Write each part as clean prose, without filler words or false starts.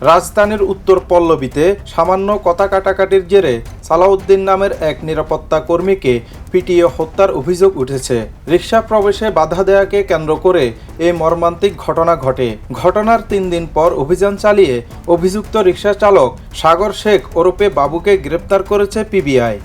রাজধানীর উত্তর পল্লবীতে সামান্য কথা কাটাকাটির জেরে সালাউদ্দিন নামের এক নিরাপত্তা কর্মীকে পিটিয়ে হত্যার অভিযোগ উঠেছে। রিকশা প্রবেশে বাধা দেওয়াকে কেন্দ্র করে এই মর্মান্তিক ঘটনা ঘটে। ঘটনার 3 দিন পর অভিযান চালিয়ে অভিযুক্ত রিকশা চালক সাগর শেখ ওরফে বাবুকে গ্রেপ্তার করেছে পিবিআই।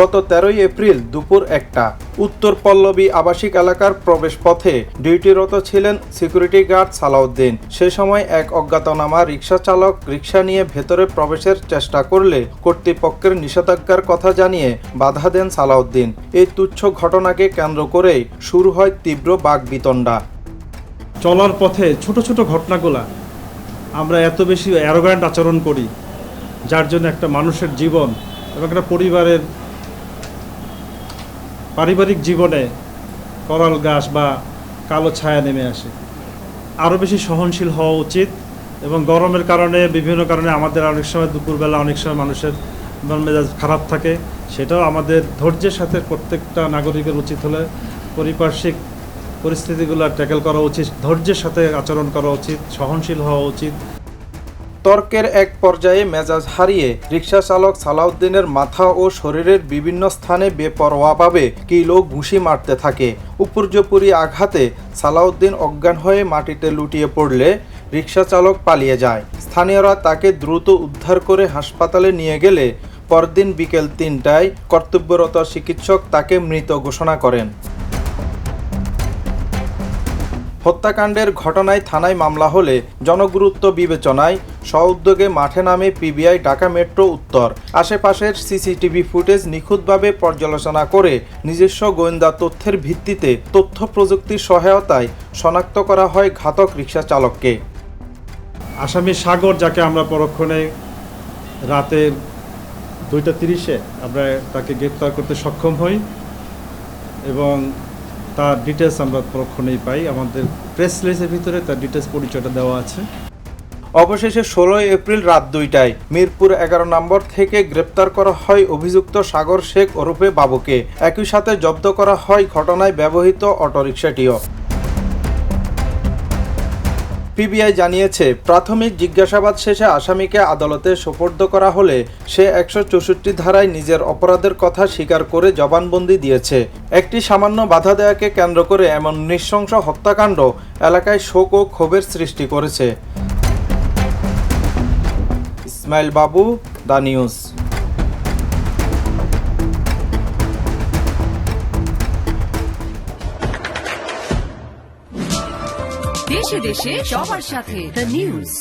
গত 13 এপ্রিল দুপুর 1টা উত্তর পল্লবী আবাসিক এলাকার প্রবেশ পথে ডিউটিরত ছিলেন সিকিউরিটি গার্ড সালাউদ্দিন। সে সময় এক অজ্ঞাতনামা রিকশা চালক রিকশা নিয়ে ভেতরে প্রবেশের চেষ্টা করলে কর্তৃপক্ষের নিষেধাজ্ঞার কথা জানিয়ে বাধা দেন সালাউদ্দিন। এই তুচ্ছ ঘটনাকে কেন্দ্র করেই শুরু হয় তীব্র বাকবিতণ্ডা। চলার পথে ছোট ছোট ঘটনাগুলা আমরা এত বেশি অ্যারোগ্যান্ট আচরণ করি, যার জন্য একটা মানুষের জীবন এবং একটা পরিবারের পারিবারিক জীবনে করাল গাছ বা কালো ছায়া নেমে আসে। আরও বেশি সহনশীল হওয়া উচিত এবং গরমের কারণে বিভিন্ন কারণে আমাদের অনেক সময় দুপুরবেলা অনেক সময় মানুষের মন মেজাজ খারাপ থাকে, সেটাও আমাদের ধৈর্যের সাথে প্রত্যেকটা নাগরিকের উচিত হলে পারিপার্শ্বিক পরিস্থিতিগুলো ট্যাকেল করা উচিত, ধৈর্যের সাথে আচরণ করা উচিত, সহনশীল হওয়া উচিত। তর্কের এক পর্যায়ে মেজাজ হারিয়ে রিকশা চালক সালাউদ্দিনের মাথা ও শরীরের বিভিন্ন স্থানে বেপরোয়াভাবে কিলো ঘুষি মারতে থাকে। উপর্যুপরি আঘাতে সালাউদ্দিন অজ্ঞান হয়ে মাটিতে লুটিয়ে পড়লে রিকশা চালক পালিয়ে যায়। স্থানীয়রা তাকে দ্রুত উদ্ধার করে হাসপাতালে নিয়ে গেলে পরদিন বিকেল 3টায় কর্তব্যরত চিকিৎসক তাকে মৃত ঘোষণা করেন। হত্যাকাণ্ডের ঘটনায় থানায় মামলা হলে জনগুরুত্ব বিবেচনায় স্বউদ্যোগে মাঠে নামে পিবিআই ঢাকা মেট্রো উত্তর। আশেপাশের সিসিটিভি ফুটেজ নিখুঁতভাবে পর্যালোচনা করে নিজস্ব গোয়েন্দা তথ্যের ভিত্তিতে তথ্য প্রযুক্তির সহায়তায় শনাক্ত করা হয় ঘাতক রিকশা চালককে। আসামি সাগর, যাকে আমরা পরক্ষণে রাতের 2:30-এ আমরা তাকে গ্রেপ্তার করতে সক্ষম হই এবং তার ডিটেলস আমরা পরক্ষণেই পাই। আমাদের প্রেস রিলিজের ভিতরে তার ডিটেলস পরিচয়টা দেওয়া আছে। অবশেষে 16 এপ্রিল রাত 2টায় মিরপুর 11 নম্বর থেকে গ্রেপ্তার করা হয় অভিযুক্ত সাগর শেখ ওরফে বাবুকে। একই সাথে জব্দ করা হয় ঘটনায় ব্যবহৃত অটোরিকশাটিও। পিবিআই জানিয়েছে, প্রাথমিক জিজ্ঞাসাবাদ শেষে আসামিকে আদালতে সোপর্দ করা হলে সে 164 ধারায় নিজের অপরাধের কথা স্বীকার করে জবানবন্দি দিয়েছে। একটি সামান্য বাধা দেওয়াকে কেন্দ্র করে এমন নৃশংস হত্যাকাণ্ড এলাকায় শোক ও ক্ষোভের সৃষ্টি করেছে। ইসমাইল বাবু, দ্য নিউজ। দেশে দেশে সবার সাথে দ্য নিউজ।